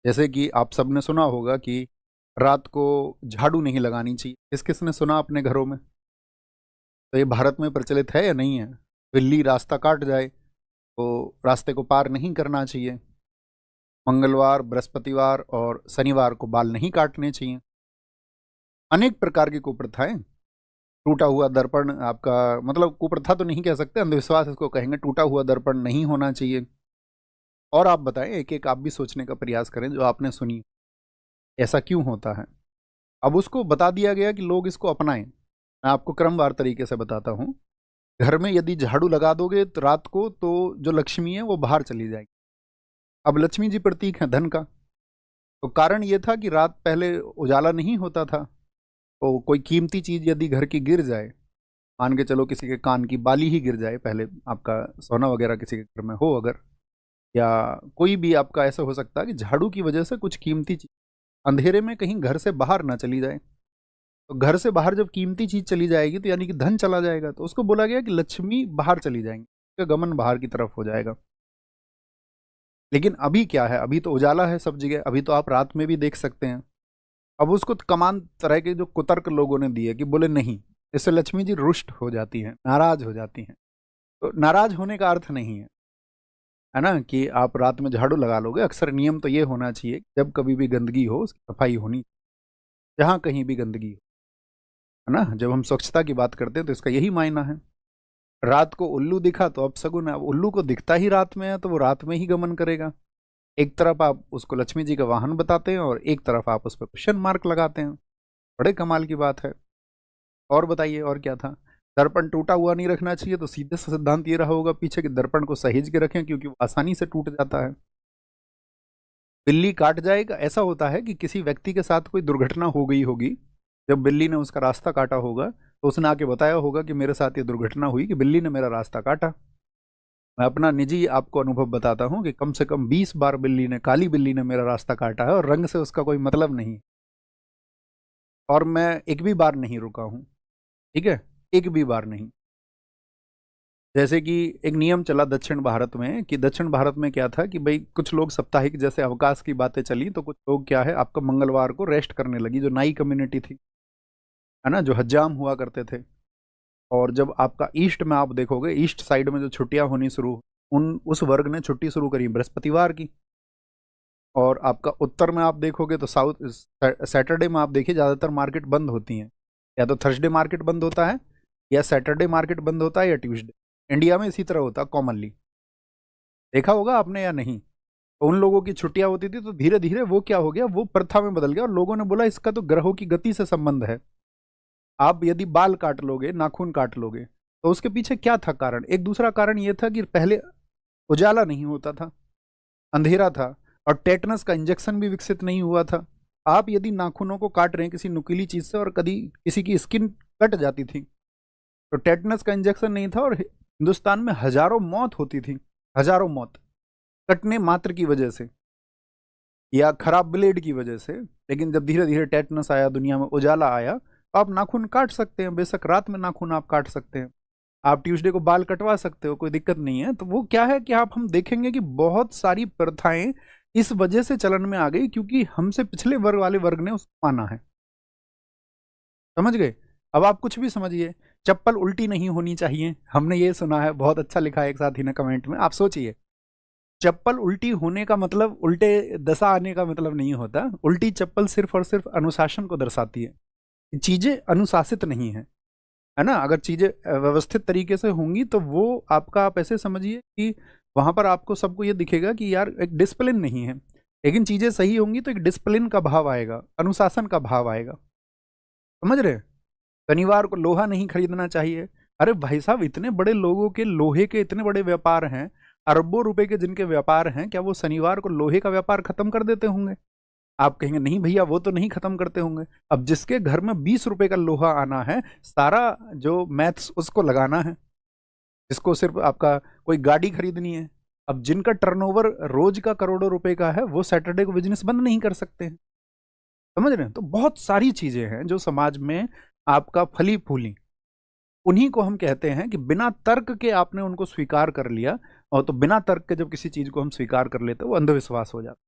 जैसे कि आप सबने सुना होगा कि रात को झाड़ू नहीं लगानी चाहिए। किस किसने सुना अपने घरों में? तो ये भारत में प्रचलित है या नहीं है? बिल्ली रास्ता काट जाए तो रास्ते को पार नहीं करना चाहिए। मंगलवार, बृहस्पतिवार और शनिवार को बाल नहीं काटने चाहिए। अनेक प्रकार की कुप्रथाएं। टूटा हुआ दर्पण, आपका मतलब कुप्रथा तो नहीं कह सकते, अंधविश्वास इसको कहेंगे। टूटा हुआ दर्पण नहीं होना चाहिए। और आप बताएं, एक एक आप भी सोचने का प्रयास करें जो आपने सुनी, ऐसा क्यों होता है। अब उसको बता दिया गया कि लोग इसको अपनाएं। मैं आपको क्रमवार तरीके से बताता हूँ। घर में यदि झाड़ू लगा दोगे तो रात को, तो जो लक्ष्मी है वो बाहर चली जाएगी। अब लक्ष्मी जी प्रतीक है धन का, तो कारण ये था कि रात पहले उजाला नहीं होता था, तो कोई कीमती चीज यदि घर की गिर जाए, मान के चलो किसी के कान की बाली ही गिर जाए, पहले आपका सोना वगैरह किसी के घर में हो अगर, या कोई भी आपका ऐसा हो सकता है कि झाड़ू की वजह से कुछ कीमती चीज अंधेरे में कहीं घर से बाहर ना चली जाए। तो घर से बाहर जब कीमती चीज चली जाएगी तो यानी कि धन चला जाएगा, तो उसको बोला गया कि लक्ष्मी बाहर चली जाएंगी, उसका गमन बाहर की तरफ हो जाएगा। लेकिन अभी क्या है, अभी तो उजाला है सब जगह, अभी तो आप रात में भी देख सकते हैं। अब उसको कमान तरह के जो कुतर्क लोगों ने दिए कि बोले नहीं, इससे लक्ष्मी जी रुष्ट हो जाती हैं, नाराज हो जाती हैं। तो नाराज होने का अर्थ नहीं है ना कि आप रात में झाड़ू लगा लोगे। अक्सर नियम तो ये होना चाहिए, जब कभी भी गंदगी हो उसकी सफाई होनी, जहाँ कहीं भी गंदगी हो, है ना। जब हम स्वच्छता की बात करते हैं तो इसका यही मायना है। रात को उल्लू दिखा तो अब शगुन है। अब उल्लू को दिखता ही रात में है तो वो रात में ही गमन करेगा। एक तरफ आप उसको लक्ष्मी जी का वाहन बताते हैं और एक तरफ आप उस पर क्वेश्चन मार्क लगाते हैं। बड़े कमाल की बात है। और बताइए और क्या था। दर्पण टूटा हुआ नहीं रखना चाहिए, तो सीधे सा सिद्धांत ये रहा होगा पीछे कि दर्पण को सहेज के रखें, क्योंकि वो आसानी से टूट जाता है। बिल्ली काट जाएगा, ऐसा होता है कि किसी व्यक्ति के साथ कोई दुर्घटना हो गई होगी, जब बिल्ली ने उसका रास्ता काटा होगा तो उसने आके बताया होगा कि मेरे साथ ये दुर्घटना हुई कि बिल्ली ने मेरा रास्ता काटा। मैं अपना निजी आपको अनुभव बताता हूँ कि कम से कम 20 बार काली बिल्ली ने मेरा रास्ता काटा है, और रंग से उसका कोई मतलब नहीं। और मैं एक भी बार नहीं रुका हूँ, ठीक है, एक भी बार नहीं। जैसे कि एक नियम चला दक्षिण भारत में, कि दक्षिण भारत में क्या था कि भाई कुछ लोग साप्ताहिक जैसे अवकाश की बातें चली, तो कुछ लोग क्या है आपका मंगलवार को रेस्ट करने लगी, जो नाई कम्युनिटी थी, है ना, जो हज्जाम हुआ करते थे। और जब आपका ईस्ट में आप देखोगे, ईस्ट साइड में जो छुट्टियां होनी शुरू, उन उस वर्ग ने छुट्टी शुरू करी बृहस्पतिवार की। और आपका उत्तर में आप देखोगे तो साउथ सैटरडे में आप देखिए ज़्यादातर मार्केट बंद होती हैं, या तो थर्सडे मार्केट बंद होता है, या सैटरडे मार्केट बंद होता है, या ट्यूसडे। इंडिया में इसी तरह होता है कॉमनली, देखा होगा आपने या नहीं। तो उन लोगों की छुट्टियां होती थी, तो धीरे धीरे वो क्या हो गया, वो प्रथा में बदल गया, और लोगों ने बोला इसका तो ग्रहों की गति से संबंध है। आप यदि बाल काट लोगे, नाखून काट लोगे, तो उसके पीछे क्या था कारण? एक दूसरा कारण ये था कि पहले उजाला नहीं होता था, अंधेरा था, और टेटनस का इंजेक्शन भी विकसित नहीं हुआ था। आप यदि नाखूनों को काट रहे हैं किसी नुकीली चीज से, और कभी किसी की स्किन कट जाती थी, तो टेटनस का इंजेक्शन नहीं था, और हिंदुस्तान में हजारों मौत होती थी, हजारों मौत कटने मात्र की वजह से, या खराब ब्लेड की वजह से। लेकिन जब धीरे धीरे टेटनस आया, दुनिया में उजाला आया, तो आप नाखून काट सकते हैं, बेशक रात में नाखून आप काट सकते हैं। आप ट्यूसडे को बाल कटवा सकते हो, कोई दिक्कत नहीं है। तो वो क्या है कि आप हम देखेंगे कि बहुत सारी प्रथाएं इस वजह से चलन में आ गई, क्योंकि हमसे पिछले वर्ग वाले वर्ग ने उसको माना है। समझ गए? अब आप कुछ भी समझिए। चप्पल उल्टी नहीं होनी चाहिए, हमने ये सुना है, बहुत अच्छा लिखा है एक साथी ने कमेंट में। आप सोचिए, चप्पल उल्टी होने का मतलब उल्टे दशा आने का मतलब नहीं होता। उल्टी चप्पल सिर्फ और सिर्फ अनुशासन को दर्शाती है। चीजें अनुशासित नहीं है ना। अगर चीजें व्यवस्थित तरीके से होंगी तो वो आपका, आप ऐसे समझिए कि वहां पर आपको सबको ये दिखेगा कि यार एक डिसिप्लिन नहीं है। लेकिन चीजें सही होंगी तो एक डिसिप्लिन का भाव आएगा, अनुशासन का भाव आएगा। समझ रहे? शनिवार को लोहा नहीं खरीदना चाहिए। अरे भाई साहब, इतने बड़े लोगों के लोहे के इतने बड़े व्यापार हैं, अरबों रुपए के जिनके व्यापार हैं, क्या वो शनिवार को लोहे का व्यापार खत्म कर देते होंगे? आप कहेंगे नहीं भैया, वो तो नहीं खत्म करते होंगे। अब जिसके घर में 20 रुपए का लोहा आना है, सारा जो मैथ्स उसको लगाना है, जिसको सिर्फ आपका कोई गाड़ी खरीदनी है। अब जिनका टर्नओवर रोज का करोड़ों रुपए का है, वो सैटरडे को बिजनेस बंद नहीं कर सकते हैं। समझ रहे हैं? तो बहुत सारी चीजें हैं जो समाज में आपका फली फूली, उन्हीं को हम कहते हैं कि बिना तर्क के आपने उनको स्वीकार कर लिया। और तो बिना तर्क के जब किसी चीज को हम स्वीकार कर लेते हैं, वो अंधविश्वास हो जाता है।